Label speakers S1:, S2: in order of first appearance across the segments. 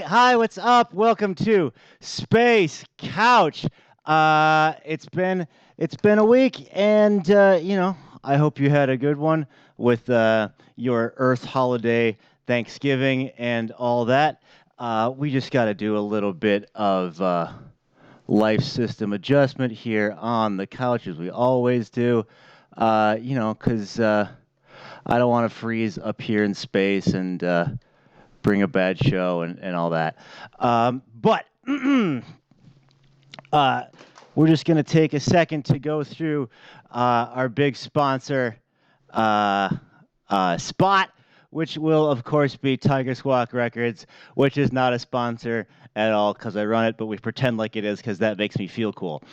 S1: Hi, what's up? Welcome to Space Couch. It's been a week, and I hope you had a good one with your Earth holiday, Thanksgiving, and all that. We just got to do a little bit of life system adjustment here on the couch, as we always do. Because I don't want to freeze up here in space and bring a bad show and all that. But we're just going to take a second to go through our big sponsor, Spot, which will, of course, be Tiger Squawk Records, which is not a sponsor at all because I run it, but we pretend like it is because that makes me feel cool.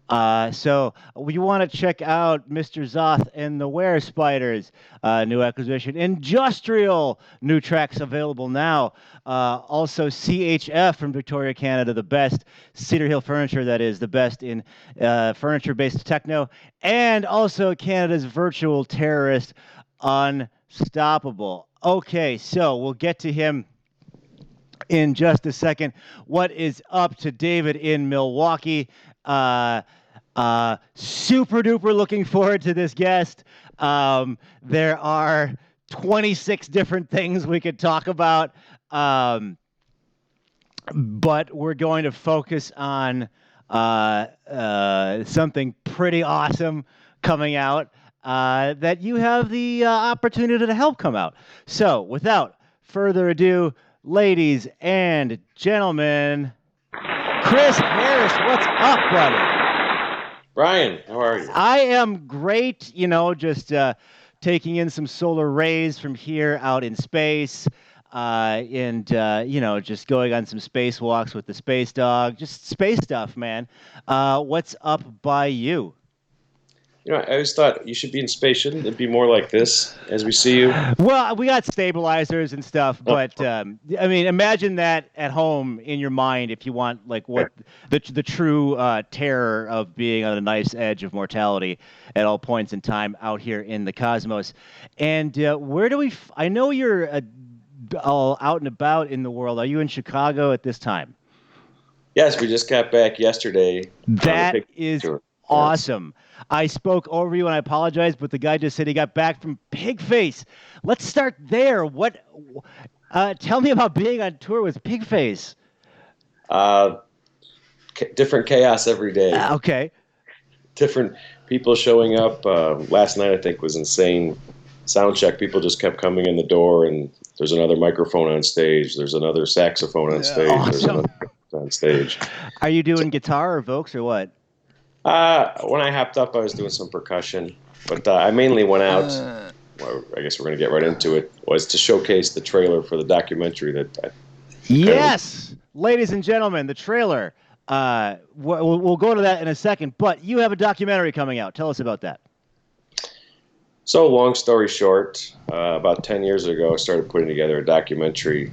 S1: So we want to check out Mr. Zoth and the Were Spiders, new acquisition. Industrial, new tracks available now. Also CHF from Victoria, Canada, the best Cedar Hill furniture, that is the best in furniture-based techno, and also Canada's virtual terrorist, Unstoppable. Okay, so we'll get to him in just a second. What is up to David in Milwaukee? Super duper looking forward to this guest. There are 26 different things we could talk about, but we're going to focus on something pretty awesome coming out that you have the opportunity to help come out. So, without further ado, ladies and gentlemen, Chris Harris, what's up, buddy?
S2: Brian, how are you?
S1: I am great, just taking in some solar rays from here out in space, and just going on some spacewalks with the space dog, just space stuff, man. What's up by you?
S2: I always thought you should be in space. Shouldn't it be more like this as we see you?
S1: Well, we got stabilizers and stuff, but imagine that at home in your mind if you want, like, what the true terror of being on a nice edge of mortality at all points in time out here in the cosmos. And where do I know you're all out and about in the world. Are you in Chicago at this time?
S2: Yes, we just got back yesterday.
S1: That is awesome. I spoke over you and I apologize, but the guy just said he got back from Pigface. Let's start there. Tell me about being on tour with Pigface.
S2: Different chaos every day.
S1: Okay.
S2: Different people showing up. Last night, I think, was insane. Sound check. People just kept coming in the door, and there's another microphone on stage. There's another saxophone on stage.
S1: Awesome.
S2: There's another on stage.
S1: Are you doing guitar or vocals or what?
S2: When I hopped up, I was doing some percussion, but I mainly went out. Well, I guess we're going to get right into it. Was to showcase the trailer for the documentary that.
S1: Yes, ladies and gentlemen, the trailer. We'll go to that in a second, but you have a documentary coming out. Tell us about that.
S2: So, long story short, about 10 years ago, I started putting together a documentary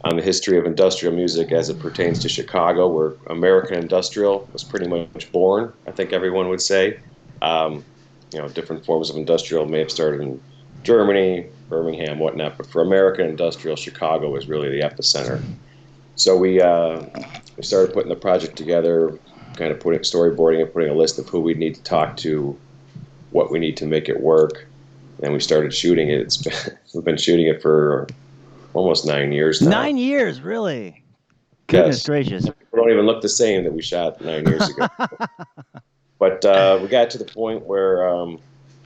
S2: on the history of industrial music as it pertains to Chicago, where American industrial was pretty much born, I think everyone would say. Different forms of industrial may have started in Germany, Birmingham, whatnot, but for American industrial, Chicago was really the epicenter. So we started putting the project together, kind of storyboarding and putting a list of who we'd need to talk to, what we need to make it work, and we started shooting it. We've been shooting it for almost 9 years now.
S1: 9 years, really? Goodness gracious.
S2: People don't even look the same that we shot 9 years ago. But we got to the point where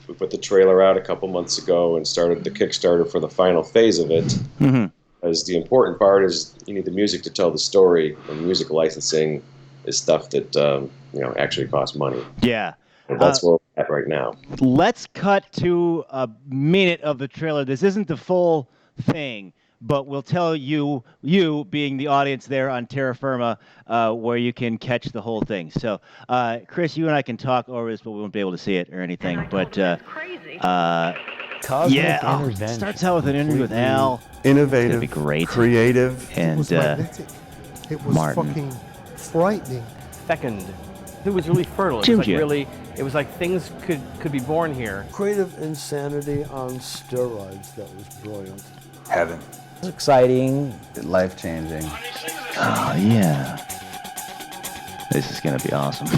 S2: we put the trailer out a couple months ago and started the Kickstarter for the final phase of it.
S1: Mm-hmm.
S2: Because the important part is you need the music to tell the story, and music licensing is stuff that actually costs money.
S1: Yeah.
S2: And that's where we're at right now.
S1: Let's cut to a minute of the trailer. This isn't the full thing, but we'll tell you being the audience there on Terra Firma, where you can catch the whole thing. So, Chris, you and I can talk over this, but we won't be able to see it or anything. But
S3: Intervention.
S1: Starts out with an interview with Al.
S3: Innovative,
S1: It'd be great.
S3: creative,
S1: And
S4: It was magnetic. It was
S1: Martin.
S4: fucking frightening.
S5: Second, it was really fertile. It was like things could be born here.
S6: Creative insanity on steroids. That was brilliant.
S7: Heaven.
S3: It's exciting.
S6: Life-changing.
S1: Oh, yeah. This is going to be awesome.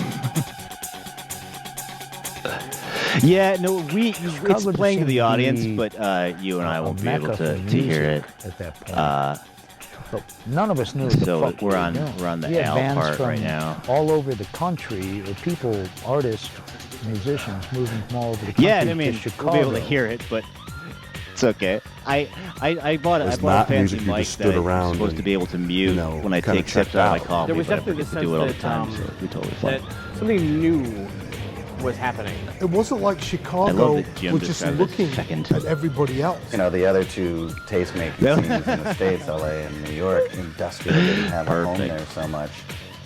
S1: Yeah, no, it's playing to the audience, but you and I won't be able to hear it
S7: at that point. But none of us knew.
S1: So we're on the Al part right now.
S7: All over the country, or people, artists, musicians moving from all over the country.
S1: Yeah, I mean,
S7: to Chicago.
S1: we'll be able to hear it, but it's okay. I bought a fancy mic that I'm supposed to be able to mute when I take sips out of my coffee.
S5: There was definitely the sense
S1: do it all the time, so it'd be totally fine.
S5: that something new was happening.
S4: It wasn't like Chicago was just looking at everybody else.
S6: You know, the other two taste-making scenes in the States, LA and New York, industrial didn't have a home there so much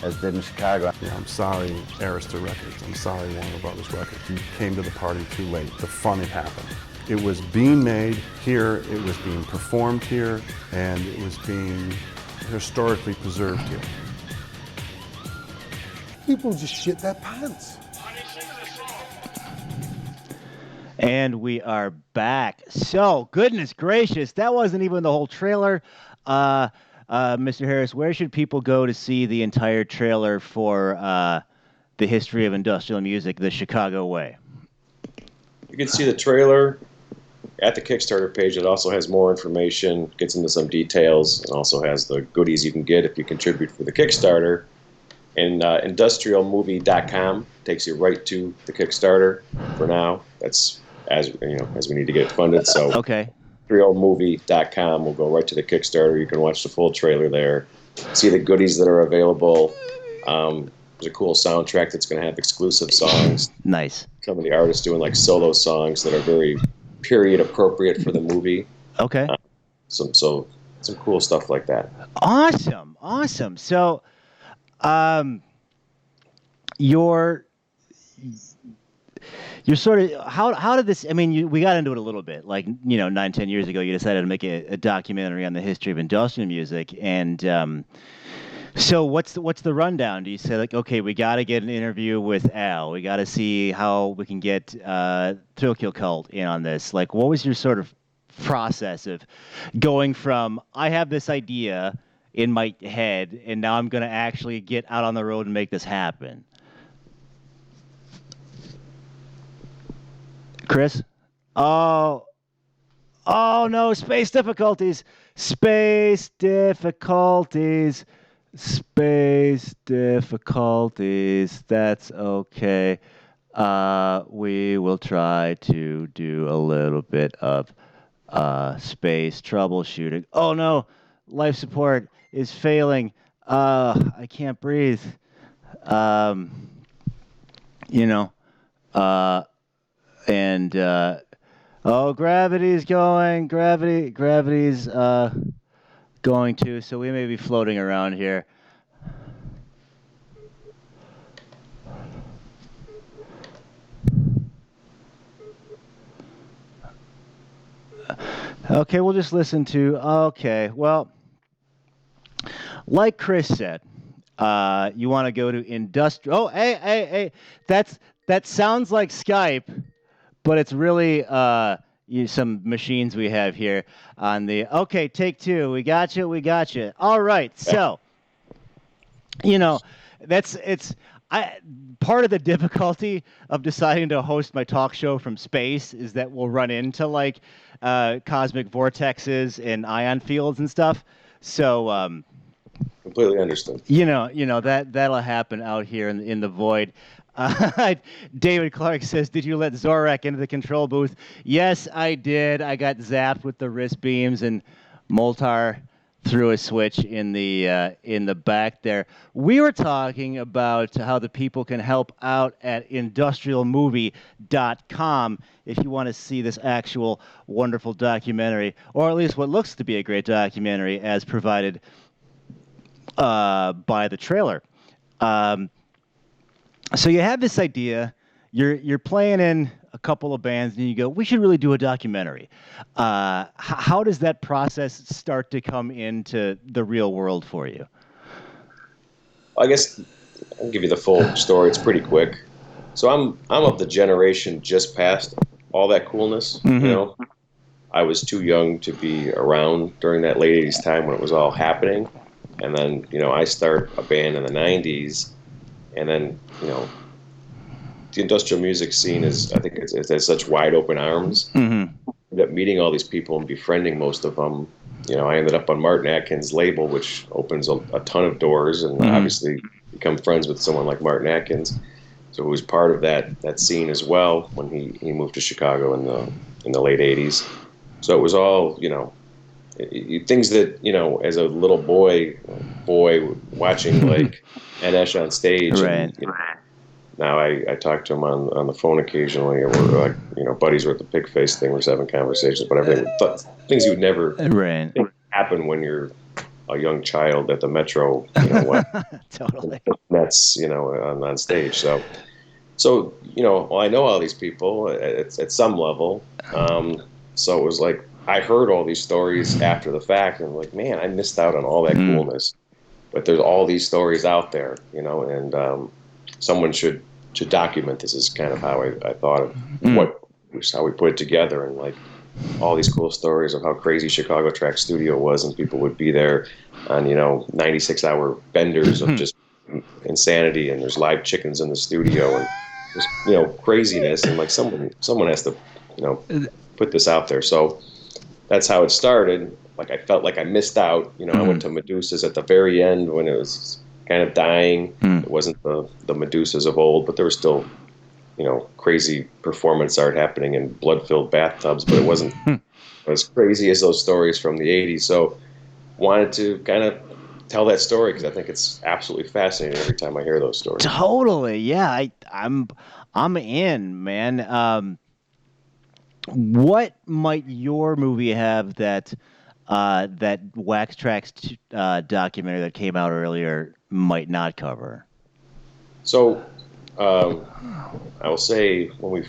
S6: as did in Chicago.
S8: Yeah, I'm sorry, Arista Records. I'm sorry, Warner Brothers Records. You came to the party too late. The fun had happened. It was being made here, it was being performed here, and it was being historically preserved here.
S4: People just shit their pants.
S1: And we are back. So, goodness gracious, that wasn't even the whole trailer. Mr. Harris, where should people go to see the entire trailer for the history of industrial music, The Chicago Way?
S2: You can see the trailer at the Kickstarter page. It also has more information, gets into some details, and also has the goodies you can get if you contribute for the Kickstarter. And industrialmovie.com takes you right to the Kickstarter for now. That's as we need to get it funded. So
S1: okay.
S2: industrialmovie.com will go right to the Kickstarter. You can watch the full trailer there, see the goodies that are available. There's a cool soundtrack that's going to have exclusive songs.
S1: Nice.
S2: Some of the artists doing like solo songs that are very period appropriate for the movie.
S1: Okay.
S2: Some cool stuff like that.
S1: Awesome. So, you're sort of how did this? I mean, we got into it a little bit. Like 9-10 years ago, you decided to make a documentary on the history of industrial music, and so what's the rundown? Do you say like, okay, we got to get an interview with Al. We got to see how we can get Thrill Kill Kult in on this. Like, what was your sort of process of going from I have this idea in my head, and now I'm going to actually get out on the road and make this happen? Chris? Oh no, space difficulties. Space difficulties. That's okay. We will try to do a little bit of space troubleshooting. Oh no, life support is failing. I can't breathe. Gravity's going. Gravity's going too. So we may be floating around here. Okay, we'll just listen to. Okay, well, like Chris said, you want to go to industrial. Oh, hey, that sounds like Skype. But it's really some machines we have here on the. Okay, take two. We got you. All right. So, part of the difficulty of deciding to host my talk show from space is that we'll run into like cosmic vortexes and ion fields and stuff. So.
S2: Completely understood.
S1: That'll happen out here in the void. David Clark says, "Did you let Zorak into the control booth?" Yes, I did. I got zapped with the wrist beams, and Moltar threw a switch in the back there. We were talking about how the people can help out at industrialmovie.com if you want to see this actual wonderful documentary, or at least what looks to be a great documentary as provided by the trailer. So you have this idea, you're playing in a couple of bands, and you go, we should really do a documentary. How does that process start to come into the real world for you?
S2: I guess I'll give you the full story. It's pretty quick. So I'm of the generation just past all that coolness.
S1: Mm-hmm.
S2: I was too young to be around during that late 80s time when it was all happening. And then, I start a band in the 90s, and then, the industrial music scene I think it has such wide open arms.
S1: Mm-hmm.
S2: I ended up meeting all these people and befriending most of them. I ended up on Martin Atkins' label, which opens a ton of doors, and obviously become friends with someone like Martin Atkins. So he was part of that scene as well when he moved to Chicago in the late 80s. So it was all, things that, as a little boy watching like NS on stage.
S1: Right.
S2: And, now I talk to him on the phone occasionally, or we're like, buddies were at the pig face thing, we're just having conversations, but everything, things you would never think happen when you're a young child at the Metro,
S1: totally.
S2: That's, on stage. So, well, I know all these people at some level. So it was like, I heard all these stories after the fact, and like, man, I missed out on all that coolness. But there's all these stories out there, and someone should document this. Is kind of how I thought of how we put it together, and like all these cool stories of how crazy Chicago Track Studio was, and people would be there on 96-hour benders of just insanity, and there's live chickens in the studio, and there's craziness, and like someone has to put this out there. So that's how it started. Like I felt like I missed out. I went to Medusa's at the very end when it was kind of dying. It wasn't the Medusas of old, but there was still crazy performance art happening in blood-filled bathtubs, but it wasn't as crazy as those stories from the 80s. So wanted to kind of tell that story because I think it's absolutely fascinating every time I hear those stories.
S1: Totally. Yeah. I'm in, man. What might your movie have that Wax Trax documentary that came out earlier might not cover?
S2: So I will say when we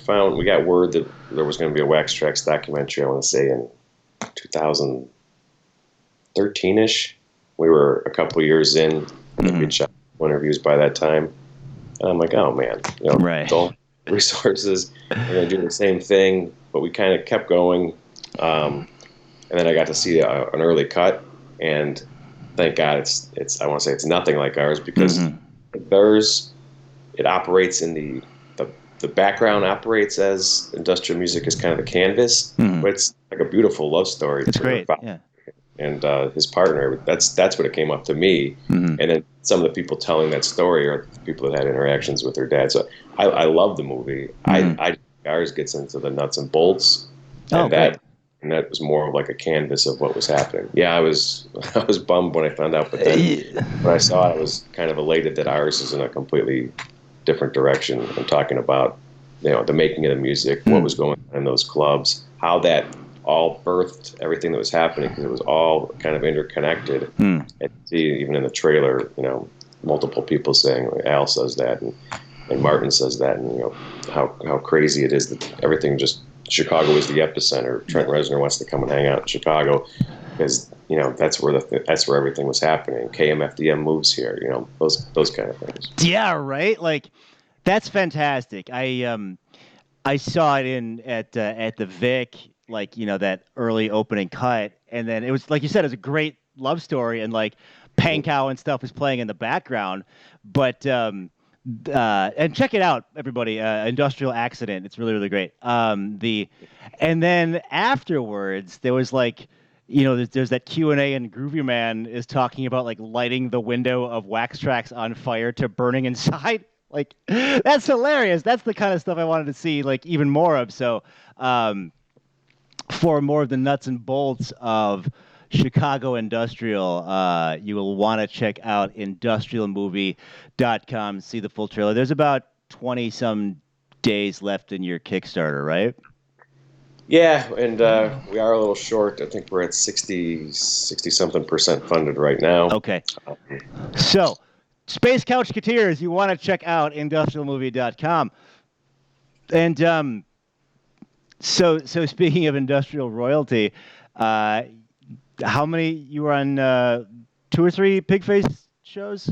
S2: got word that there was going to be a Wax Trax documentary, I want to say in 2013-ish. We were a couple years in. We'd shot interviews by that time. And I'm like, oh man,
S1: right.
S2: All resources. We're going to do the same thing, but we kind of kept going. And then I got to see an early cut, and thank God it's I want to say it's nothing like ours, because theirs, it operates in the background operates as industrial music is kind of a canvas, but it's like a beautiful love story.
S1: It's great, yeah.
S2: And his partner, that's what it came up to me. And then some of the people telling that story are the people that had interactions with their dad. So I love the movie. Ours gets into the nuts and bolts, and that was more of like a canvas of what was happening. Yeah, I was bummed when I found out, but then when I saw it, I was kind of elated that ours is in a completely different direction. I'm talking about the making of the music, what was going on in those clubs, how that all birthed everything that was happening, because it was all kind of interconnected. And see, even in the trailer, multiple people saying, Al says that, and Martin says that, and how crazy it is that everything just, Chicago is the epicenter. Trent Reznor wants to come and hang out in Chicago because that's where everything was happening. KMFDM moves here, those kind of things.
S1: Yeah, right. Like that's fantastic. I saw it at the Vic, like that early opening cut, and then it was like you said, it was a great love story, and like Pankow and stuff was playing in the background, but. And check it out, everybody. Industrial Accident. It's really, really great. And then afterwards, there was like, there's that Q&A, and Groovy Man is talking about like lighting the window of Wax Trax on fire to burning inside. Like, that's hilarious. That's the kind of stuff I wanted to see like even more of. So, for more of the nuts and bolts of Chicago Industrial, you will want to check out industrialmovie.com, see the full trailer. There's about 20-some days left in your Kickstarter, right?
S2: Yeah, and we are a little short. I think we're at 60-something% funded right now.
S1: Okay. So, Space Couchketeers, you want to check out industrialmovie.com. And so speaking of industrial royalty, how many you were on 2 or 3 Pigface shows?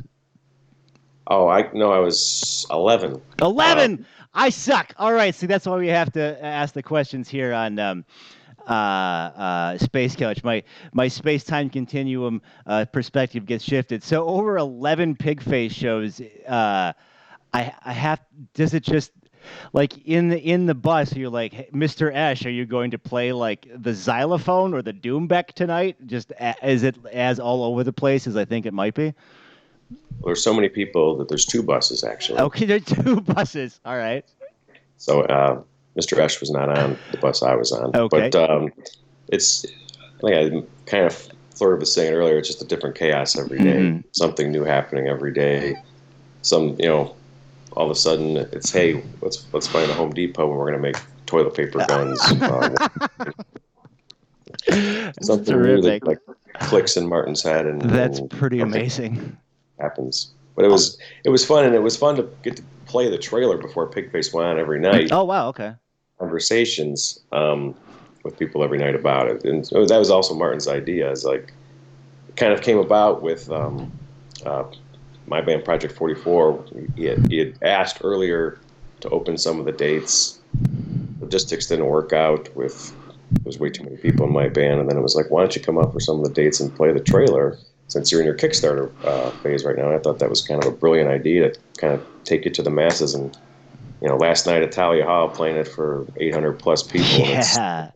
S2: Oh, I was 11.
S1: 11. I suck. All right, see, that's why we have to ask the questions here on space couch. My space time continuum perspective gets shifted. So over 11 Pigface shows, I have. Does it just like in the bus? You're like, hey, Mr. Esch, are you going to play like the xylophone or the Doombeck tonight? Just is it as all over the place as I think it might be?
S2: Well, there's so many people that the's 2 buses actually.
S1: Okay, there's 2 buses. All right.
S2: So Mr. Esch was not on the bus I was on.
S1: Okay.
S2: But it's, I think I kind of flirted with saying earlier, it's just a different chaos every day.
S1: Mm-hmm.
S2: Something new happening every day. All of a sudden it's, hey, let's find a Home Depot and we're going to make toilet paper guns. Something new that like clicks in Martin's head, and
S1: that's pretty amazing.
S2: Happens, but it was fun, and it was fun to get to play the trailer before Pigface went on every night.
S1: Oh wow, okay.
S2: Conversations with people every night about it, and that was also Martin's idea. Is like it kind of came about with my band Project 44. He had asked earlier to open some of the dates. Logistics didn't work out with. There was way too many people in my band, and then it was like, why don't you come up for some of the dates and play the trailer since you're in your Kickstarter phase right now? And I thought that was kind of a brilliant idea to kind of take it to the masses. And last night at Talia Hall playing it for 800 plus people.
S1: Yeah.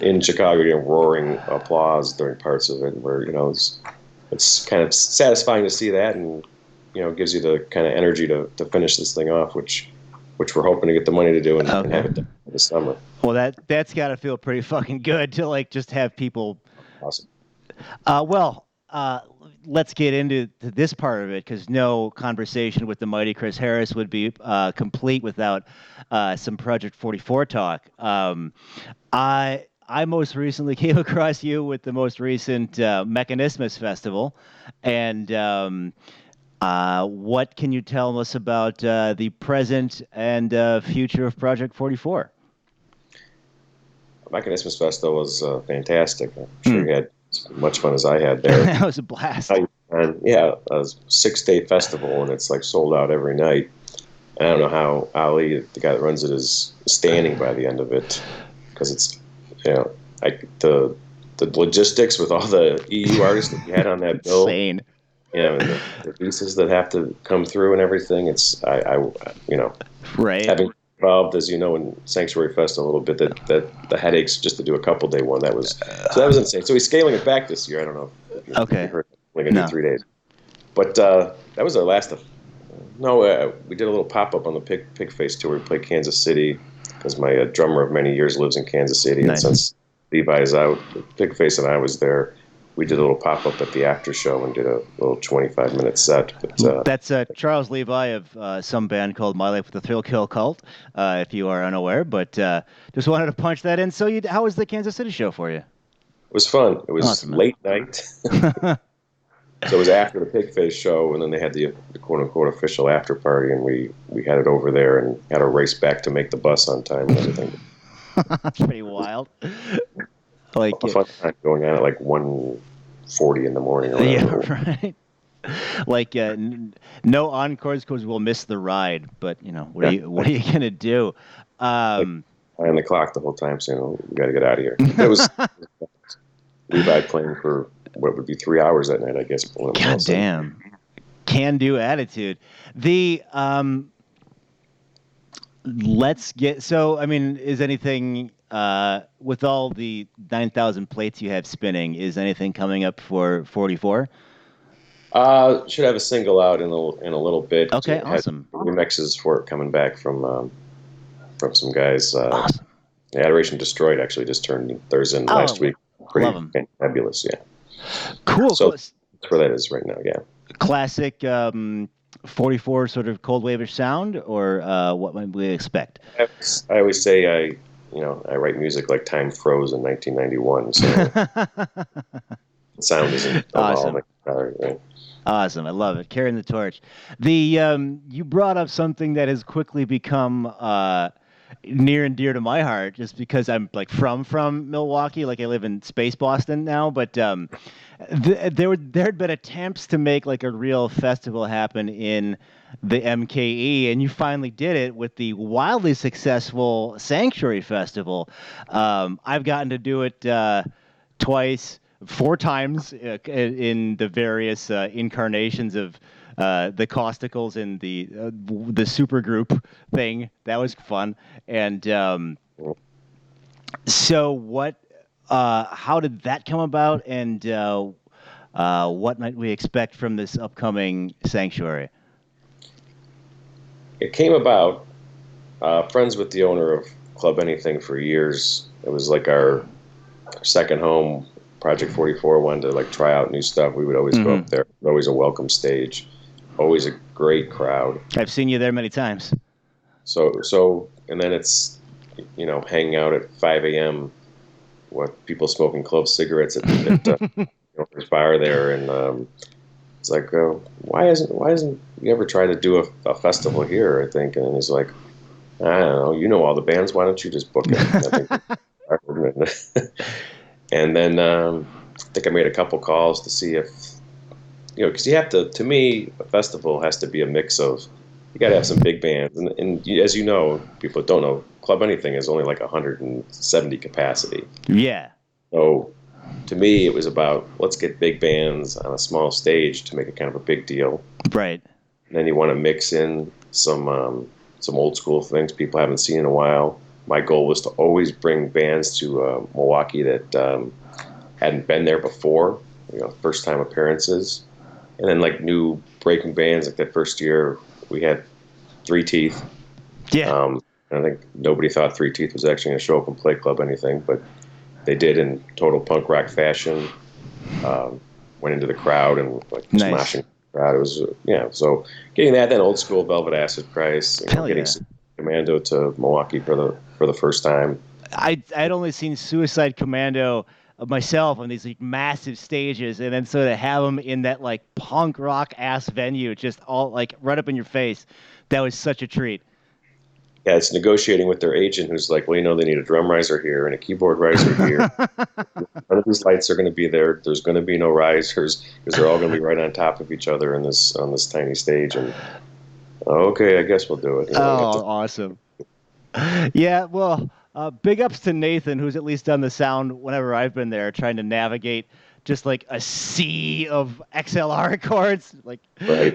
S2: In Chicago, roaring applause during parts of it, where it's kind of satisfying to see that, and gives you the kind of energy to finish this thing off, which we're hoping to get the money to do and have it done this summer.
S1: Well, that's got to feel pretty fucking good to like just have people.
S2: Awesome.
S1: Let's get into this part of it, because no conversation with the mighty Chris Harris would be complete without some Project 44 talk. I most recently came across you with the most recent Mechanismus Festival, and what can you tell us about the present and future of Project 44?
S2: Mechanismus Festival was fantastic. I'm sure you had as much fun as I had there.
S1: That was a blast.
S2: And yeah, it was a 6-day festival, and it's like sold out every night. I don't know how Ali, the guy that runs it, is standing by the end of it, because it's the logistics with all the EU artists that you had on that bill.
S1: Insane.
S2: And the visas that have to come through and everything. It's
S1: right.
S2: Having involved, as in Sanctuary Fest a little bit, that the headaches just to do a couple day one, that was insane. So he's scaling it back this year. I don't know if you heard, like in 3 days, but that was our last. We did a little pop up on the Pigface tour. We played Kansas City because my drummer of many years lives in Kansas City,
S1: nice.
S2: And since Levi is out, Pigface and I was there. We did a little pop-up at the after show and did a little 25-minute set. But,
S1: that's Charles Levi of some band called My Life with the Thrill Kill Cult, if you are unaware. But just wanted to punch that in. So how was the Kansas City show for you?
S2: It was fun. It was awesome, late night. So it was after the Pigface show, and then they had the quote-unquote official after party, and we had it over there and had to race back to make the bus on time and everything.
S1: That's pretty wild. Like
S2: a fun time going on at like 1:40 in the morning.
S1: Yeah, right. Like no encores because we'll miss the ride. But what are you gonna do?
S2: On the clock the whole time, saying, "We got to get out of here." It was Levi playing for what would be 3 hours that night, I guess.
S1: God damn, can-do attitude. The let's get. So I mean, is anything? With all the 9,000 plates you have spinning, is anything coming up for 44?
S2: Should have a single out in a little bit.
S1: Okay, awesome.
S2: Remixes for it coming back from some guys.
S1: Awesome.
S2: Adoration Destroyed actually just turned theirs in last week. Pretty fabulous, yeah.
S1: Cool.
S2: So that's where that is right now, yeah.
S1: Classic 44 sort of cold wave-ish sound, or what might we expect?
S2: I always say I write music like time froze in 1991, so the sound isn't
S1: awesome.
S2: Right?
S1: Awesome, I love it. Carrying the torch. You brought up something that has quickly become near and dear to my heart, just because I'm like from Milwaukee. Like I live in Space Boston now, but there had been attempts to make like a real festival happen in the MKE, and you finally did it with the wildly successful Sanctuary Festival. I've gotten to do it twice, 4 times in the various incarnations of the Causticals and the super group thing. That was fun. And so what? How did that come about? And what might we expect from this upcoming Sanctuary?
S2: It came about, friends with the owner of Club Anything for years. It was like our second home. Project 44 wanted to like try out new stuff. We would always go up there. Always a welcome stage. Always a great crowd.
S1: I've seen you there many times.
S2: So, and then it's, hanging out at 5 a.m. with people smoking clove cigarettes at his bar there, and it's like, why hasn't you ever tried to do a festival here? I think, and he's like, I don't know, all the bands. Why don't you just book it? And then I think I made a couple calls to see if, because you have to me, a festival has to be a mix of, you got to have some big bands. And as you know, people that don't know, Club Anything is only like 170 capacity.
S1: Yeah.
S2: So to me, it was about, let's get big bands on a small stage to make it kind of a big deal.
S1: Right.
S2: And then you want to mix in some old school things people haven't seen in a while. My goal was to always bring bands to Milwaukee that hadn't been there before, first time appearances. And then like new breaking bands, like that first year we had Three Teeth.
S1: Yeah.
S2: And I think nobody thought Three Teeth was actually going to show up and play Club Anything, but they did in total punk rock fashion. Went into the crowd and like smashing the crowd. It was so getting that, then old school Velvet Acid Christ, getting Commando to Milwaukee for the first time.
S1: I'd only seen Suicide Commando myself on these like massive stages, and then so to have them in that like punk rock ass venue, just all like right up in your face, that was such a treat.
S2: Yeah, it's negotiating with their agent who's like, well, they need a drum riser here and a keyboard riser here. None of these lights are going to be there. There's going to be no risers because they're all going to be right on top of each other on this tiny stage. And okay, I guess we'll do it.
S1: Awesome. Yeah, well, big ups to Nathan, who's at least done the sound whenever I've been there, trying to navigate just like a sea of XLR chords, like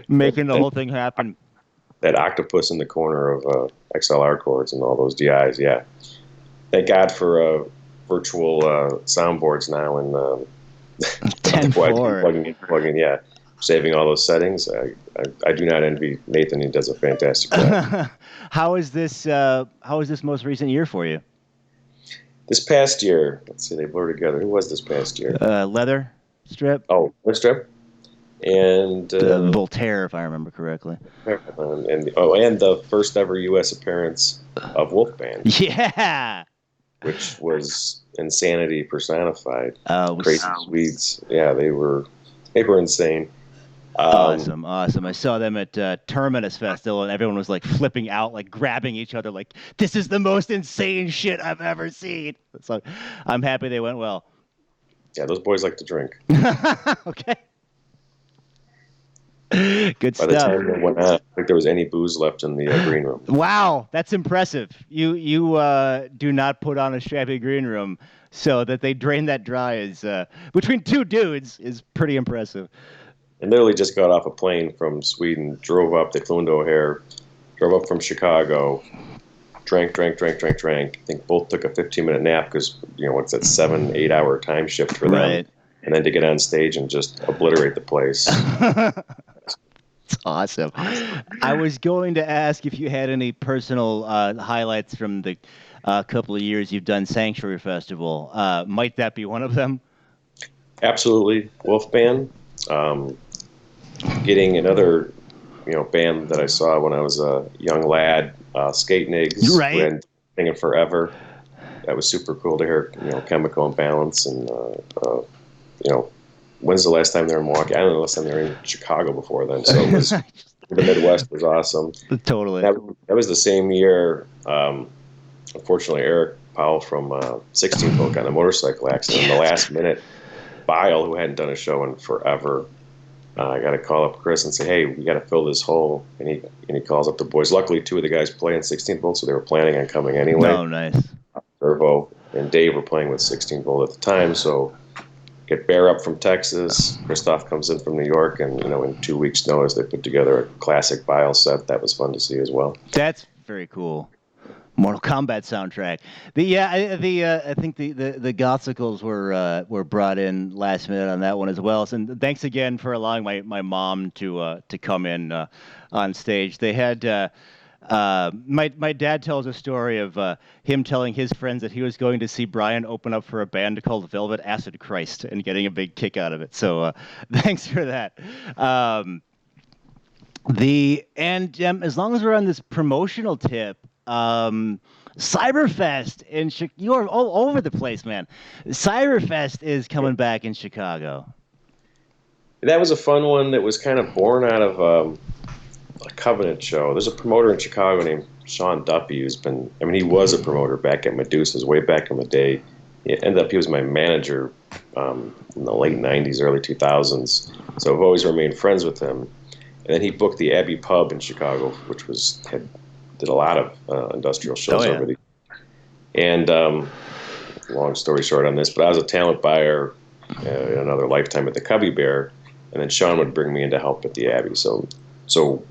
S1: making the whole thing happen.
S2: That octopus in the corner of XLR cords and all those DIs, yeah. Thank God for virtual soundboards now and
S1: 10-4.
S2: Plugging, yeah. Saving all those settings. I do not envy Nathan. He does a fantastic job.
S1: How is this most recent year for you?
S2: This past year, let's see, they blur together. Who was this past year?
S1: Leather Strip.
S2: Oh, Leather Strip. And
S1: Voltaire, if I remember correctly.
S2: And the first ever U.S. appearance of Wolfband.
S1: Yeah.
S2: Which was insanity personified.
S1: Crazy
S2: Swedes. Yeah, they were insane.
S1: Awesome. I saw them at Terminus Festival, and everyone was like flipping out, like grabbing each other, like this is the most insane shit I've ever seen. So I'm happy they went well.
S2: Yeah, those boys like to drink.
S1: Okay. Good stuff.
S2: By the time they went out, I don't think there was any booze left in the green room.
S1: Wow, that's impressive. You do not put on a shabby green room, so that they drain that dry is between two dudes is pretty impressive.
S2: And literally just got off a plane from Sweden, drove up. They flew into O'Hare, drove up from Chicago, drank. I think both took a 15-minute nap because what's that 7-8 hour time shift for them,
S1: right.
S2: And then to get on stage and just obliterate the place.
S1: It's awesome. I was going to ask if you had any personal highlights from the couple of years you've done Sanctuary Festival. Might that be one of them?
S2: Absolutely. Wolfband. Getting another, band that I saw when I was a young lad, Skate Nigs.
S1: Right.
S2: Who had Singing Forever. That was super cool to hear, Chemical Imbalance and, when's the last time they were in Milwaukee? I don't know the last time they were in Chicago before then. So it was, the Midwest was awesome.
S1: Totally.
S2: That was the same year unfortunately, Eric Powell from 16 Volt got in a motorcycle accident in the last minute. Bile, who hadn't done a show in forever, I got to call up Chris and say, hey, we got to fill this hole. And he calls up the boys. Luckily, 2 of the guys play in 16 Volt, so they were planning on coming anyway.
S1: Oh, nice.
S2: Servo and Dave were playing with 16 Volt at the time, so get Bear up from Texas. Christoph comes in from New York, and in 2 weeks' notice, they put together a classic Bile set. That was fun to see as well.
S1: That's very cool. Mortal Kombat soundtrack. I think the Gothsicles were brought in last minute on that one as well. And thanks again for allowing my mom to come in on stage. They had my dad tells a story of him telling his friends that he was going to see Brian open up for a band called Velvet Acid Christ and getting a big kick out of it. So thanks for that. As long as we're on this promotional tip. Cyberfest you're all over the place, man. Cyberfest is coming back in Chicago.
S2: That was a fun one that was kind of born out of a Covenant show. There's a promoter in Chicago named Sean Duffy who's been, he was a promoter back at Medusa's way back in the day. He was my manager in the late 90s, early 2000s. So I've always remained friends with him. And then he booked the Abbey Pub in Chicago, which did a lot of industrial shows over the years. And long story short on this, but I was a talent buyer in another lifetime at the Cubby Bear, and then Sean would bring me in to help at the Abbey. So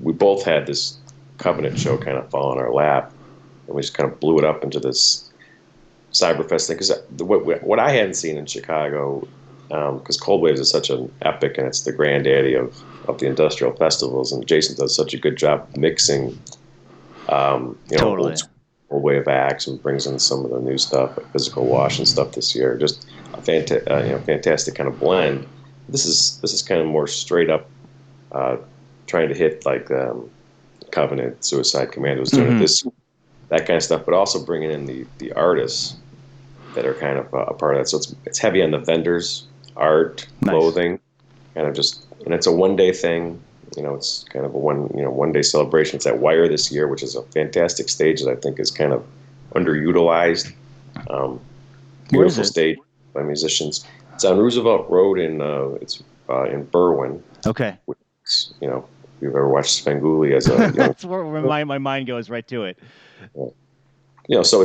S2: we both had this Covenant show kind of fall in our lap, and we just kind of blew it up into this Cyberfest thing. Because what I hadn't seen in Chicago, because Cold Waves is such an epic, and it's the granddaddy of the industrial festivals, and Jason does such a good job mixing
S1: totally.
S2: Old wave acts and brings in some of the new stuff, like Physical Wash and stuff this year. Just a fantastic kind of blend. This is kind of more straight up trying to hit like Covenant, Suicide Commando was doing that kind of stuff, but also bringing in the artists that are kind of a part of that. So it's heavy on the vendors, art, clothing, kind of just, and it's a one-day thing. It's kind of a one-day celebration. It's at Wire this year, which is a fantastic stage that I think is kind of underutilized. Beautiful stage by musicians. It's on Roosevelt Road in Berwyn.
S1: Okay.
S2: Which, if you've ever watched Svengoolie as a young,
S1: that's where my mind goes right to it.
S2: So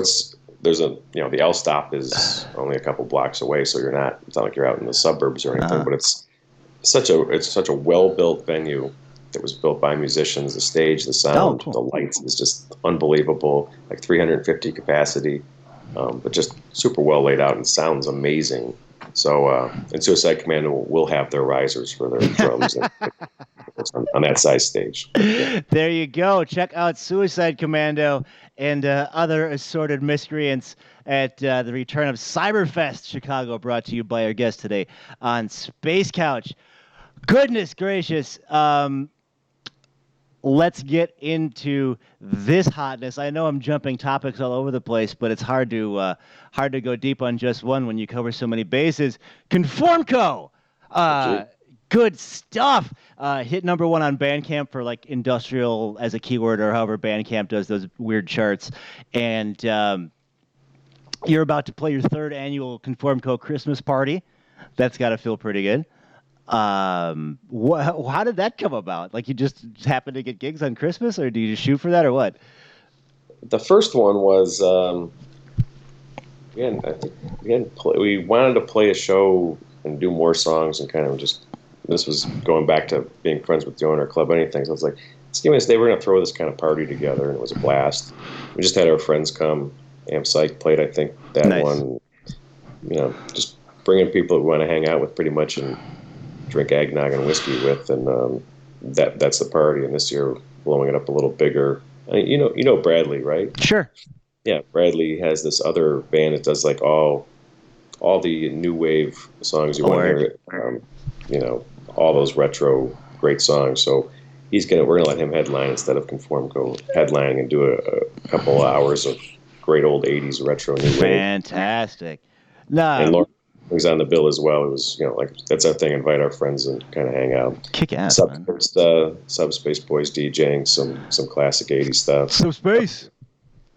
S2: the L stop is only a couple blocks away, so it's not like you're out in the suburbs or anything, but it's such a well-built venue that was built by musicians. The stage, the sound, the lights is just unbelievable. Like 350 capacity, but just super well laid out and sounds amazing. So, and Suicide Commando will have their risers for their drums on that size stage. Yeah.
S1: There you go. Check out Suicide Commando and other assorted miscreants at the return of Cyberfest Chicago, brought to you by our guest today on Space Couch. Goodness gracious. Let's get into this hotness. I know I'm jumping topics all over the place, but it's hard to go deep on just one when you cover so many bases. Conformco, good stuff. Hit number 1 on Bandcamp for like industrial as a keyword, or however Bandcamp does those weird charts. And you're about to play your 3rd annual Conformco Christmas party. That's got to feel pretty good. How did that come about? Like, you just happened to get gigs on Christmas, or do you just shoot for that, or what?
S2: The first one was we wanted to play a show and do more songs, and kind of just, this was going back to being friends with the owner of Club Anything. So I was like, let's give me this day. We're going to throw this kind of party together, and it was a blast. We just had our friends come. Amp Psych played, I think, that one. Just bringing people that we want to hang out with pretty much and drink eggnog and whiskey with, and that's the party. And this year, blowing it up a little bigger. I mean, you know Bradley, right?
S1: Sure.
S2: Yeah, Bradley has this other band that does like all the new wave songs you want to hear. All those retro great songs. So we're gonna let him headline instead of Conformco headlining, and do a couple hours of great old 80s retro new wave.
S1: Fantastic. No.
S2: And Lauren was on the bill as well. It was, that's our thing. Invite our friends and kind of hang out.
S1: Kick ass,
S2: Subspace Boys DJing some classic 80s stuff.
S1: Subspace.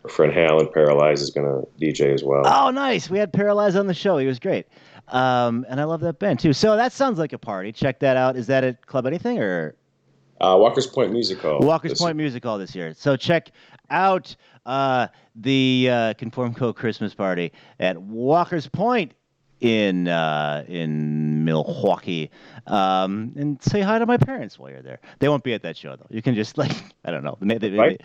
S2: Our friend Hal and Paralyze is going to DJ as well.
S1: Oh, nice. We had Paralyze on the show. He was great. And I love that band, too. So that sounds like a party. Check that out. Is that at Club Anything or?
S2: Walker's Point Music Hall.
S1: Walker's Point Music Hall this year. So check out the Conformco Christmas party at Walker's Point in Milwaukee, and say hi to my parents while you're there. They won't be at that show though. You can just I don't know, maybe.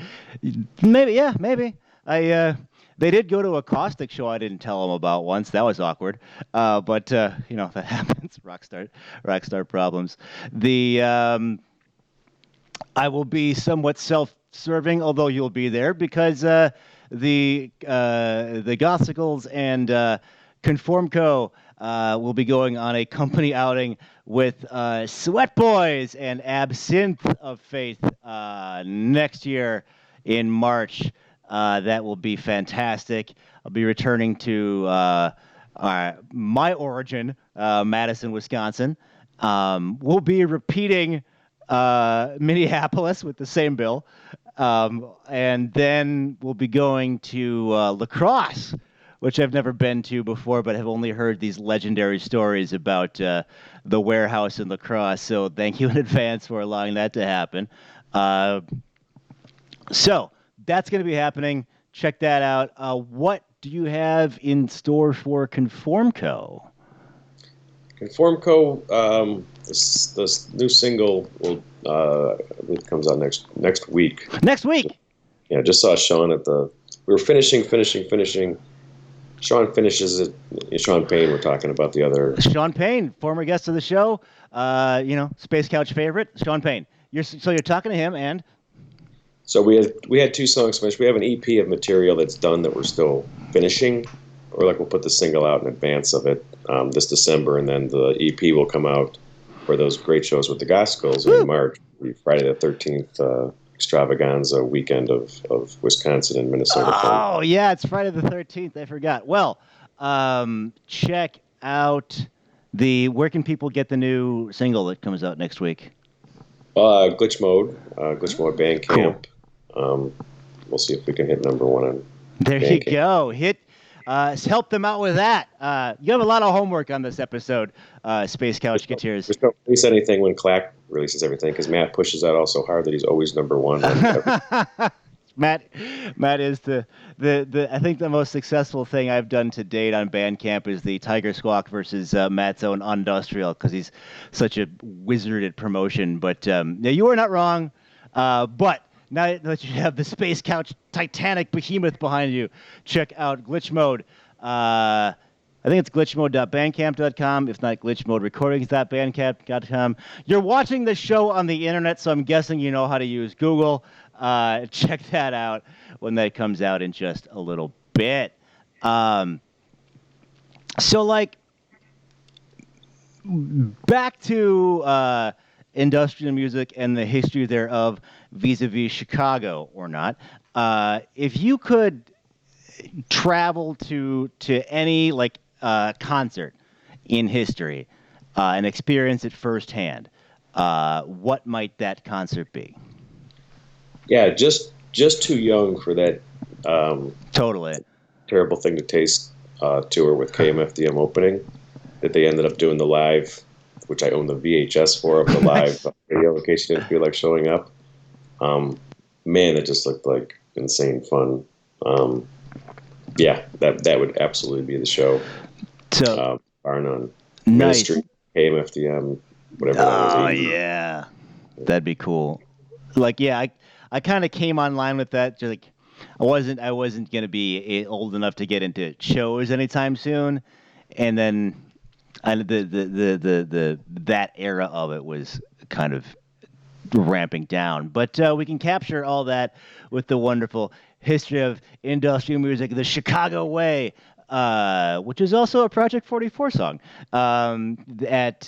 S1: They did go to a Caustic show I didn't tell them about once. That was awkward, but that happens. Rockstar problems. I will be somewhat self-serving, although you'll be there because the Gothicals and Conformco will be going on a company outing with Sweat Boys and Absinthe of Faith next year in March. That will be fantastic. I'll be returning to my origin, Madison, Wisconsin. We'll be repeating Minneapolis with the same bill. And then we'll be going to La Crosse, which I've never been to before, but have only heard these legendary stories about the warehouse in La Crosse. So thank you in advance for allowing that to happen. So that's going to be happening. Check that out. What do you have in store for Conformco?
S2: Conformco, this new single will it comes out next week.
S1: Next week.
S2: Yeah, just saw Sean at the. We were finishing. Sean finishes it. Sean Payne. We're talking about the other.
S1: Sean Payne, former guest of the show. Space Couch favorite. Sean Payne. You're talking to him, and.
S2: So we had 2 songs finished. We have an EP of material that's done that we're still finishing, or we'll put the single out in advance of it this December, and then the EP will come out for those great shows with the Gospels in March. Friday the 13th extravaganza weekend of Wisconsin and Minnesota.
S1: Oh yeah, it's Friday the 13th. I forgot. Well, check out where can people get the new single that comes out next week?
S2: Glitch Mode Bandcamp. Cool. We'll see if we can hit number 1 on
S1: there
S2: Bandcamp.
S1: You go. Help them out with that. You have a lot of homework on this episode, Space Couch Geteers.
S2: Just don't release anything when Clack releases everything, because Matt pushes that all so hard that he's always number 1.
S1: Matt is the I think the most successful thing I've done to date on Bandcamp is the Tiger Squawk versus Matt's own Industrial, because he's such a wizard at promotion. But you are not wrong. But now that you have the Space Couch Titanic behemoth behind you, check out Glitch Mode. I think it's glitchmode.bandcamp.com. If not, glitchmoderecordings.bandcamp.com. You're watching the show on the internet, so I'm guessing you know how to use Google. Check that out when that comes out in just a little bit. Back to industrial music and the history thereof vis-a-vis Chicago or not. If you could travel to any concert in history and experience it firsthand, what might that concert be?
S2: Yeah, just too young for that.
S1: Totally
S2: terrible thing to taste tour with KMFDM opening. That they ended up doing the live, which I own the VHS for of the live video in case you didn't feel like showing up. Man, it just looked like insane fun. Yeah, that would absolutely be the show.
S1: So,
S2: bar none.
S1: Nice.
S2: Ministry, KMFDM, whatever that was.
S1: Oh, yeah. That'd be cool. I kind of came online with that. Just I wasn't going to be old enough to get into shows anytime soon. And then that era of it was kind of ramping down. But we can capture all that with the wonderful history of industrial music, the Chicago Way, which is also a Project 44 song, at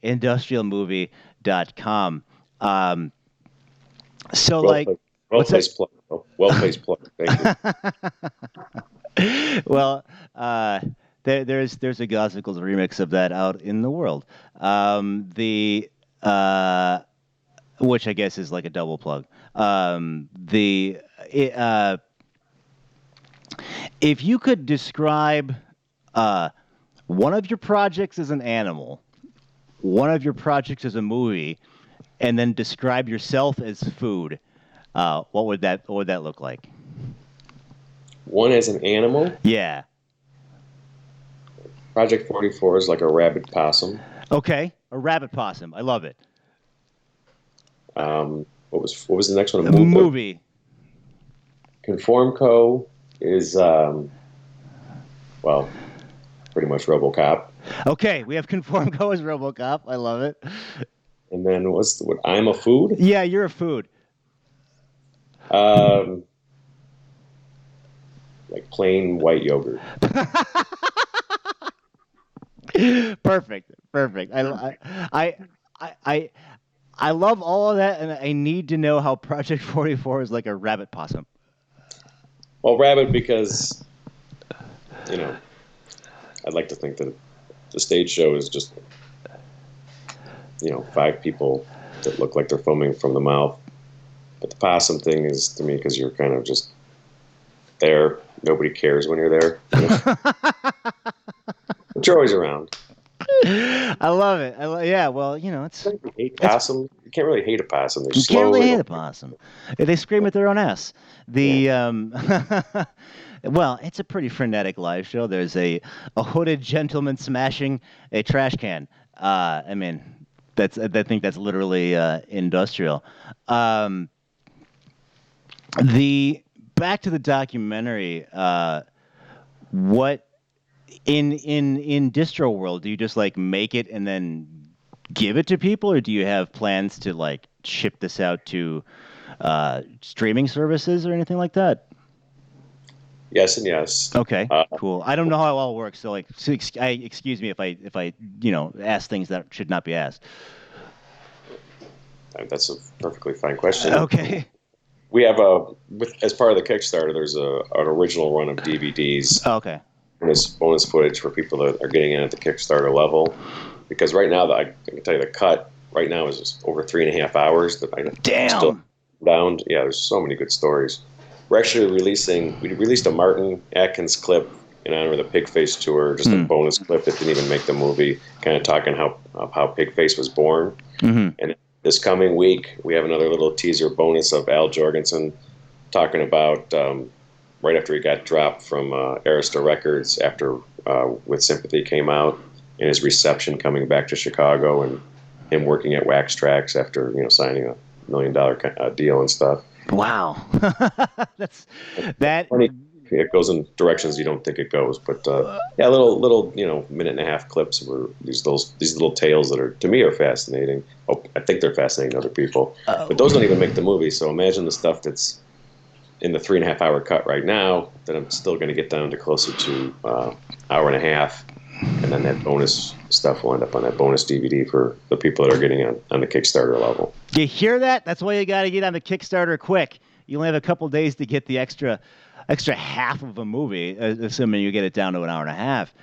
S1: industrialmovie.com.
S2: Well-placed plug. Well-placed plug. Thank
S1: you. Well, there's a Gospels remix of that out in the world. Which I guess is like a double plug. If you could describe one of your projects as an animal, one of your projects as a movie, and then describe yourself as food, what would that look like?
S2: One as an animal?
S1: Yeah.
S2: Project 44 is like a rabid possum.
S1: Okay, a rabbit possum. I love it.
S2: What was the next one?
S1: A movie.
S2: Conformco is well, pretty much RoboCop.
S1: Okay, we have Conformco as RoboCop. I love it.
S2: And then I'm a food?
S1: Yeah, you're a food.
S2: Like plain white yogurt.
S1: Perfect. I love all of that, and I need to know how Project 44 is like a rabbit possum.
S2: Well, rabbit because, I'd like to think that the stage show is just, 5 people that look like they're foaming from the mouth. But the possum thing is, to me, because you're kind of just there. Nobody cares when you're there. But you're always around.
S1: I love it. Yeah, well, it's...
S2: You hate possum. You can't really hate a possum. They're
S1: you
S2: slow.
S1: Can't really hate a possum. They scream at their own ass. Well, it's a pretty frenetic live show. There's a hooded gentleman smashing a trash can. I think that's literally industrial. Back to the documentary. What in distro world, do you just like make it and then give it to people, or do you have plans to like ship this out to streaming services or anything like that?
S2: Yes and yes.
S1: Okay, cool. I don't know how it all works, so excuse me if I ask things that should not be asked.
S2: That's a perfectly fine question.
S1: Okay.
S2: We have as part of the Kickstarter, there's an original run of DVDs.
S1: Okay.
S2: And it's bonus footage for people that are getting in at the Kickstarter level. Because right now, I can tell you the cut right now is just over 3.5 hours.
S1: Damn.
S2: Still down. Yeah, there's so many good stories. We're actually we released a Martin Atkins clip in honor of the Pigface tour, just a bonus clip that didn't even make the movie, kind of talking how Pigface was born.
S1: Mm-hmm.
S2: And this coming week, we have another little teaser bonus of Al Jorgensen talking about right after he got dropped from Arista Records after With Sympathy came out, and his reception coming back to Chicago, and him working at Wax Trax after signing a $1 million deal and stuff.
S1: Wow. That's that.
S2: Funny. It goes in directions you don't think it goes, but yeah, little minute and a half clips were these little tales that are, to me, are fascinating. Oh, I think they're fascinating to other people, but those don't even make the movie. So imagine the stuff that's in the 3.5 hour cut right now that I'm still going to get down to closer to hour and a half, and then that bonus stuff will end up on that bonus DVD for the people that are getting on the Kickstarter level.
S1: You hear that? That's why you got to get on the Kickstarter quick. You only have a couple days to get the extra half of a movie, assuming you get it down to an hour and a half.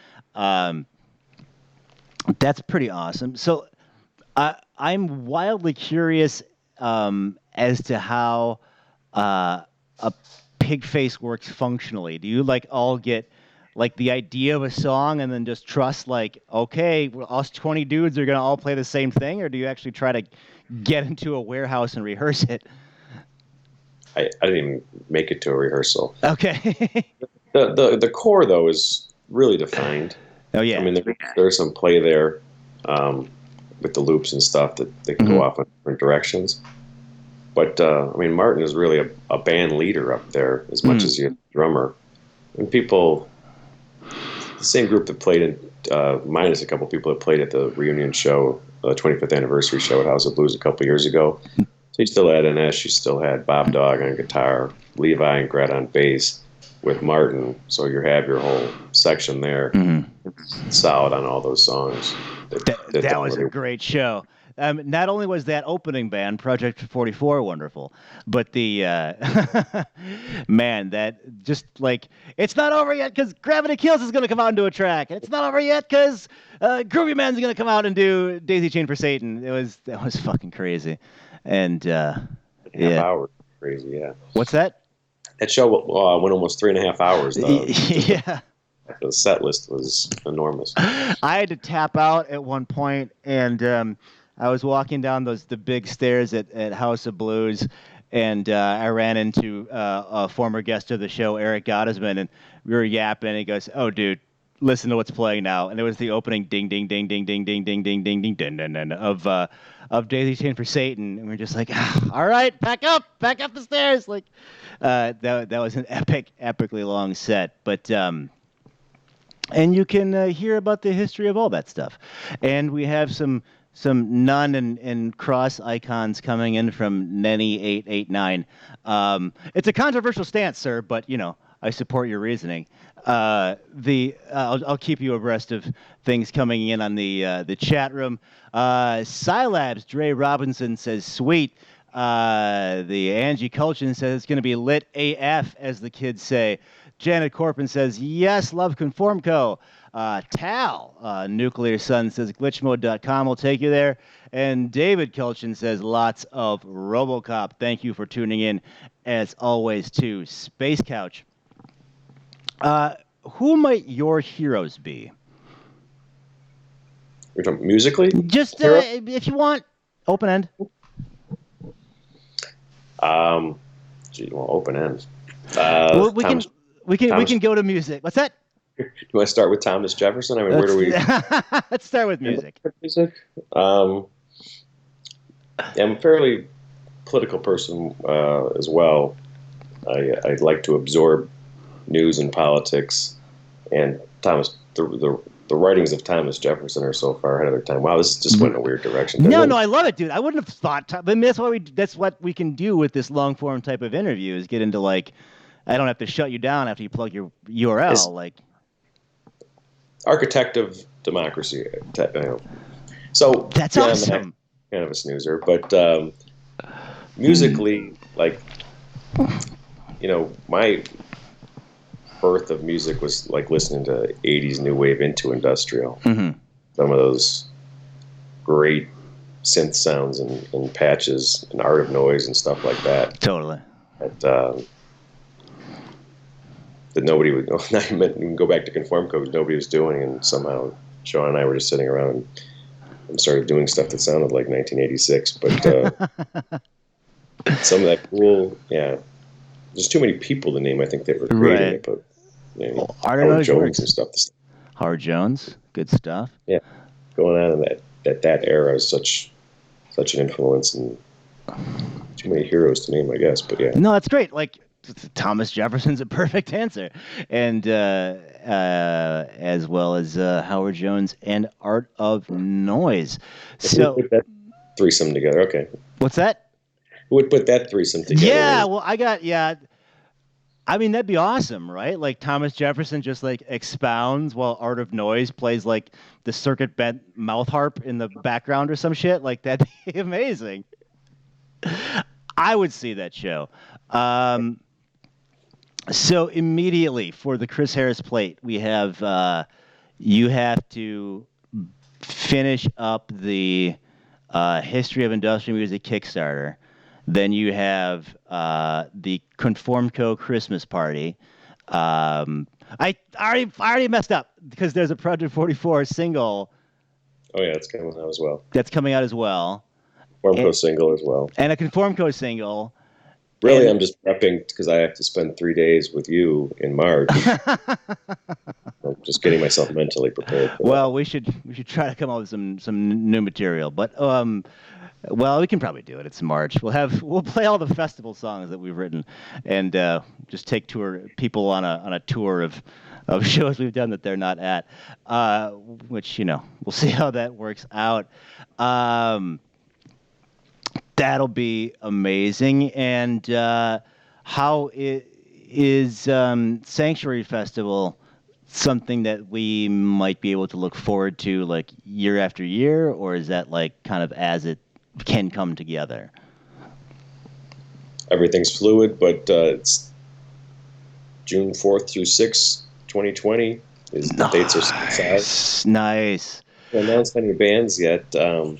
S1: That's pretty awesome. So I'm wildly curious as to how a Pigface works functionally. Do you like all get like the idea of a song and then just trust like, okay, us 20 dudes are going to all play the same thing? Or do you actually try to get into a warehouse and rehearse it?
S2: I didn't even make it to a rehearsal.
S1: Okay.
S2: The core, though, is really defined.
S1: Oh, yeah.
S2: I mean, there's some play there with the loops and stuff that they can go off in different directions. But, I mean, Martin is really a band leader up there as much as he's a drummer. And people, the same group that played in, minus a couple people that played at the reunion show, the 25th anniversary show at House of Blues a couple years ago. So you still had Inesh, you still had Bob Dog on guitar, Levi and Gret on bass with Martin. So you have your whole section there, solid on all those songs.
S1: That was a great show. Not only was that opening band, Project 44, wonderful, but the, man, that just like, it's not over yet because Gravity Kills is going to come out and do a track. And it's not over yet because Groovy Man's going to come out and do Daisy Chain for Satan. That was fucking crazy. And,
S2: half hour, crazy, yeah.
S1: What's that?
S2: That show went almost 3.5 hours, though.
S1: Yeah.
S2: The set list was enormous.
S1: I had to tap out at one point, and I was walking down the big stairs at House of Blues, and I ran into a former guest of the show, Eric Gottesman, and we were yapping. And he goes, "Oh, dude, listen to what's playing now." And it was the opening ding, ding, ding, ding, ding, ding, ding, ding, ding, ding, ding, ding, ding, of Daisy Chain for Satan. And we're just like, all right, back up the stairs. Like, that was an epically long set. But, and you can hear about the history of all that stuff. And we have some nun and cross icons coming in from Nenny889. It's a controversial stance, sir, but, I support your reasoning. I'll keep you abreast of things coming in on the chat room. Scilabs, Dre Robinson says, sweet. The Angie Culchin says it's going to be lit AF, as the kids say. Janet Corpin says, yes, love Conformco. Tal, Nuclear Sun says, glitchmode.com will take you there. And David Kulchin says, lots of RoboCop. Thank you for tuning in, as always, to Space Couch. Who might your heroes be?
S2: You're talking musically?
S1: Just if you want, open end.
S2: Open end.
S1: Well, we can go to music. What's that?
S2: You want to start with Thomas Jefferson? I mean, where do we?
S1: Let's start with music.
S2: Music. I'm a fairly political person as well. I like to absorb news and politics, and the writings of Thomas Jefferson are so far ahead of their time. Wow, this just went in a weird direction.
S1: No, I love it, dude. I wouldn't have thought. I mean, that's what we can do with this long form type of interview, is get into I don't have to shut you down after you plug your URL.
S2: Architect of democracy. So
S1: that's awesome.
S2: Kind of a snoozer, but musically, my birth of music was listening to 80s new wave into industrial.
S1: Mm-hmm.
S2: Some of those great synth sounds and patches and Art of Noise and stuff like that.
S1: Totally.
S2: That nobody would go back to Conformco, nobody was doing, and somehow Sean and I were just sitting around and started doing stuff that sounded like 1986. But some of that cool, there's too many people to name. I think that were creating it, but Howard Jones and stuff.
S1: Howard Jones, good stuff.
S2: Yeah, going on in that era is such an influence, and too many heroes to name, I guess. But yeah,
S1: no, that's great. Thomas Jefferson's a perfect answer, and as well as Howard Jones and Art of Noise. So
S2: put that threesome together. Okay,
S1: what's that?
S2: Who would put that threesome together?
S1: Yeah, well, I mean, that'd be awesome, right? Thomas Jefferson just expounds while Art of Noise plays the circuit bent mouth harp in the background or some shit. That'd be amazing. I would see that show. So immediately for the Chris Harris plate, we have you have to finish up the History of Industrial Music Kickstarter. Then you have the Conformco Christmas Party. I already messed up because there's a Project 44 single.
S2: Oh yeah, it's coming out as well.
S1: That's coming out as well.
S2: Conformco single as well.
S1: And a Conformco single.
S2: Really, I'm just prepping because I have to spend 3 days with you in March. I'm just getting myself mentally prepared.
S1: Well, we should try to come up with some new material, but well, we can probably do it. It's March. We'll play all the festival songs that we've written, and just take people on a tour of shows we've done that they're not at, which we'll see how that works out. That'll be amazing. And how is Sanctuary Festival something that we might be able to look forward to year after year, or is that kind of as it can come together?
S2: Everything's fluid, but it's June 4th through 6th, 2020 is the dates are set.
S1: Nice.
S2: Haven't announced any bands yet, and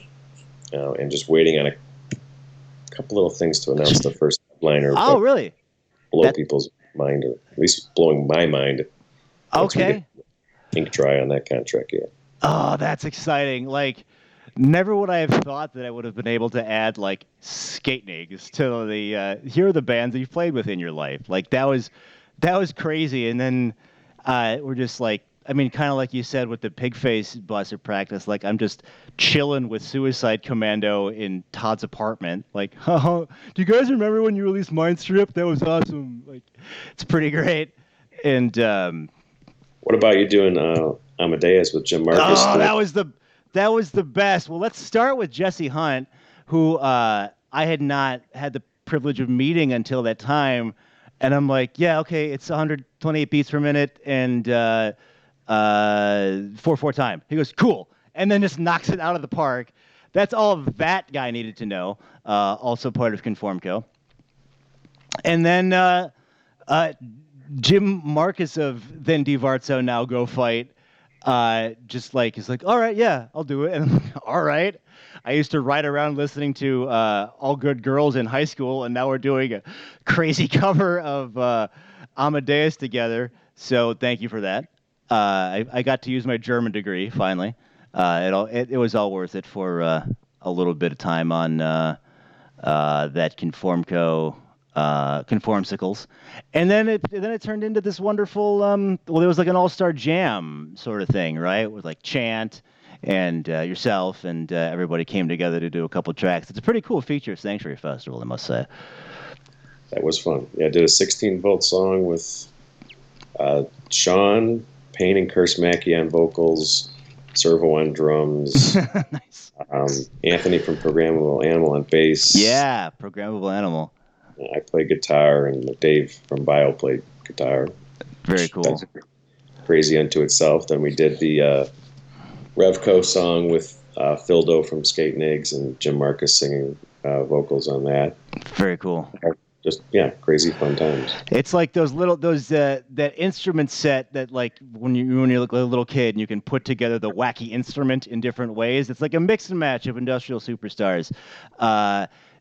S2: just waiting on a couple little things to announce the first liner.
S1: Oh, really?
S2: blow people's mind, or at least blowing my mind.
S1: Okay.
S2: Ink dry on that contract, yeah.
S1: Oh, that's exciting. Like, never would I have thought that I would have been able to add, like, skate nigs to the, here are the bands that you've played with in your life. Like, that was crazy. And then we're just like, I mean, kind of like you said with the Pigface Buster practice, like, I'm just chilling with Suicide Commando in Todd's apartment. Like, do you guys remember when you released Mindstrip? That was awesome. Like, it's pretty great. And
S2: what about you doing Amadeus with Jim Marcus?
S1: Oh, that was the best. Well, let's start with Jesse Hunt, who I had not had the privilege of meeting until that time. And I'm like, yeah, okay, it's 128 beats per minute and 4/4 time. He goes, cool. And then just knocks it out of the park. That's all that guy needed to know. Also part of Conformco. And then Jim Marcus of Then Divarzo Now Go Fight just like he's like, all right, yeah, I'll do it. And I'm like, all right. I used to ride around listening to All Good Girls in high school, and now we're doing a crazy cover of Amadeus together. So thank you for that. I got to use my German degree finally. It was all worth it for a little bit of time on that Conformco. Conformsicles, and then it turned into this wonderful. Well, it was like an all-star jam sort of thing, right? With like Chant and yourself, and everybody came together to do a couple tracks. It's a pretty cool feature of Sanctuary Festival, I must say.
S2: That was fun. Yeah, I did a 16-volt song with Sean Payne and Curse Mackey on vocals, Servo on drums,
S1: Nice.
S2: Anthony from Programmable Animal on bass.
S1: Yeah, Programmable Animal.
S2: I play guitar, and Dave from Bio played guitar.
S1: Very cool.
S2: That's crazy unto itself. Then we did the Revco song with Phildo from Skate Nigs and Jim Marcus singing vocals on that.
S1: Very cool.
S2: Just crazy fun times.
S1: It's like that instrument set that like when you're like a little kid and you can put together the wacky instrument in different ways. It's like a mix and match of industrial superstars.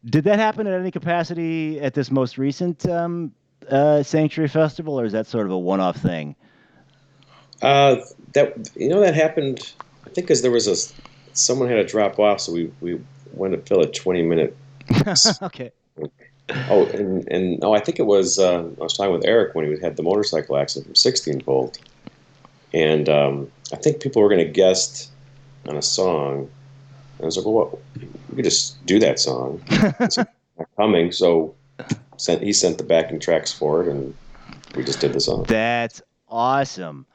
S1: Did that happen at any capacity at this most recent Sanctuary Festival, or is that sort of a one-off thing?
S2: That happened. I think because there was someone had to drop off, so we went to fill a 20-minute.
S1: Okay.
S2: Oh, and I think it was. I was talking with Eric when he had the motorcycle accident from 16 Volt, and I think people were going to guest on a song. And I was like, well, you could just do that song. It's not coming, so he sent the backing tracks for it, and we just did the song.
S1: That's awesome.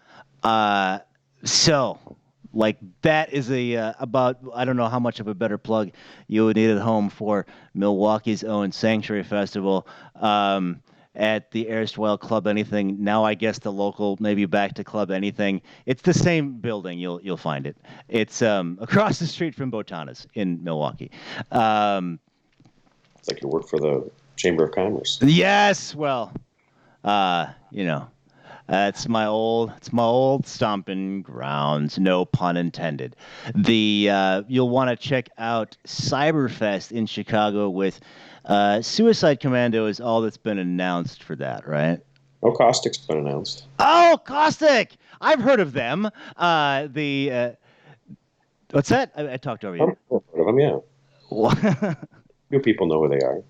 S1: So, like, that is about, I don't know how much of a better plug you would need at home for Milwaukee's own Sanctuary Festival at the erstwhile Club Anything. Now I guess the local, maybe back to Club Anything. It's the same building. You'll find it. It's across the street from Botanas in Milwaukee.
S2: It's like you work for the Chamber of Commerce.
S1: Yes. Well, it's my old stomping grounds. No pun intended. You'll want to check out Cyberfest in Chicago with Suicide Commando is all that's been announced for that, right?
S2: Oh, Caustic's been announced.
S1: Oh, Caustic! I've heard of them. What's that? I talked over you.
S2: I've heard of them, yeah. Few people know who they are.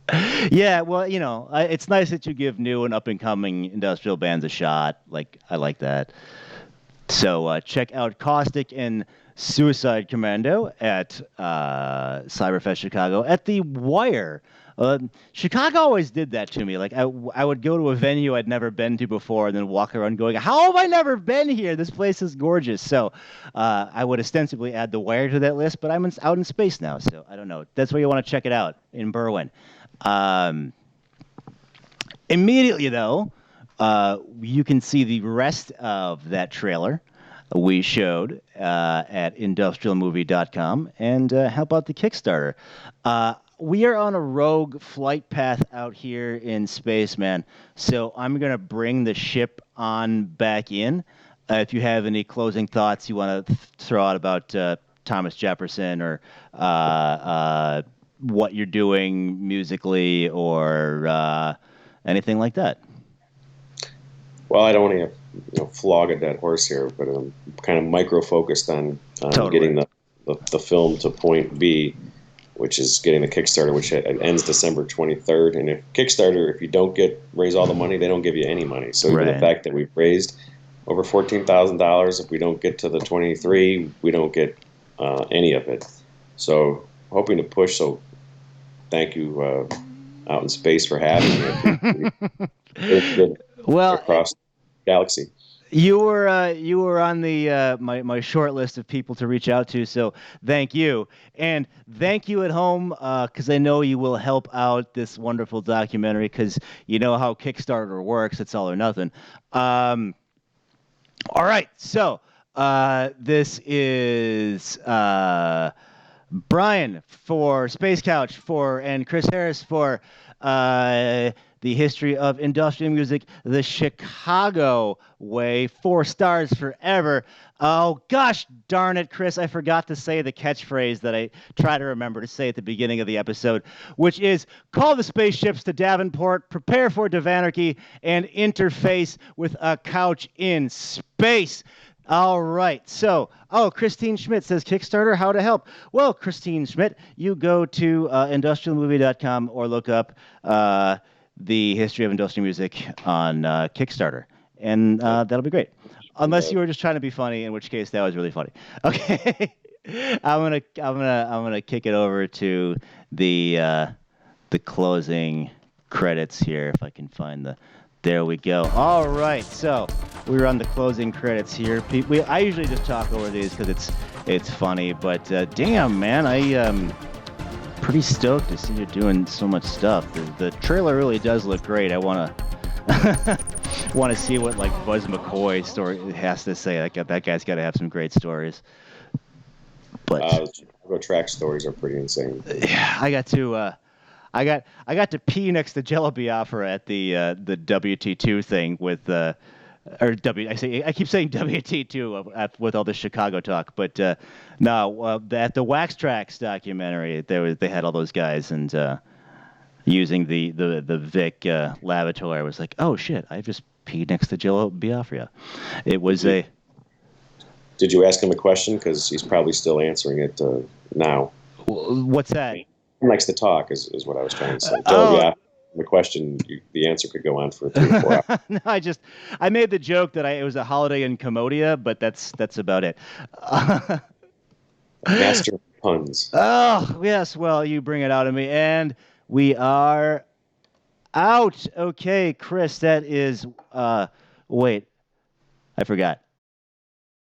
S1: Yeah, well, it's nice that you give new and up-and-coming industrial bands a shot. Like, I like that. So check out Caustic and Suicide Commando at Cyberfest Chicago at the Wire. Chicago always did that to me. Like, I would go to a venue I'd never been to before and then walk around going, how have I never been here? This place is gorgeous. So I would ostensibly add the Wire to that list, but I'm out in space now, so I don't know. That's where you want to check it out, in Berwyn. Immediately, though, you can see the rest of that trailer we showed at industrialmovie.com and help out the Kickstarter. We are on a rogue flight path out here in space, man. So I'm going to bring the ship on back in. If you have any closing thoughts you want to throw out about Thomas Jefferson or what you're doing musically or anything like that.
S2: Well, I don't want to flog a dead horse here, but I'm kind of micro-focused on
S1: Totally.
S2: getting the film to point B, which is getting the Kickstarter, which ends December 23rd. And if Kickstarter, if you don't raise all the money, they don't give you any money. So even the fact that we've raised over $14,000, if we don't get to the 23, we don't get any of it. So hoping to push. So thank you, Out in Space, for having me.
S1: Well,
S2: across the galaxy.
S1: You were on the my short list of people to reach out to, so thank you, and thank you at home, because I know you will help out this wonderful documentary, because you know how Kickstarter works. It's all or nothing. All right, so this is Brian for Space Couch and Chris Harris for the history of industrial music, the Chicago way, 4 stars forever. Oh, gosh darn it, Chris. I forgot to say the catchphrase that I try to remember to say at the beginning of the episode, which is call the spaceships to Davenport, prepare for Divanarchy, and interface with a couch in space. All right. So, Christine Schmidt says Kickstarter, how to help. Well, Christine Schmidt, you go to industrialmovie.com or look up the history of industrial music on Kickstarter, and that'll be great. Unless you were just trying to be funny, in which case that was really funny. Okay, I'm gonna kick it over to the closing credits here, if I can find the. There we go. All right, so we're on the closing credits here. I usually just talk over these because it's funny, but damn, man, I'm pretty stoked to see you doing so much stuff. The trailer really does look great. I want to see what like Buzz McCoy story has to say. That guy's got to have some great stories. But
S2: Chicago track stories are pretty insane.
S1: Yeah, I got to pee next to Jello Biafra at the WT2 thing with I keep saying WT2 with all the Chicago talk, but no, at the Wax Trax documentary, they had all those guys, and using the Vic lavatory, I was like, oh shit, I just peed next to Jello Biafra. It was Did
S2: you ask him a question? Because he's probably still answering it now.
S1: What's that?
S2: He likes to talk, is what I was trying to say. Jello the question, the answer could go on for 3 or 4 hours.
S1: No, I made the joke that it was a holiday in Commodia, but that's about it.
S2: Master puns.
S1: Oh, yes. Well, you bring it out of me. And we are out. Okay, Chris, that is, wait, I forgot.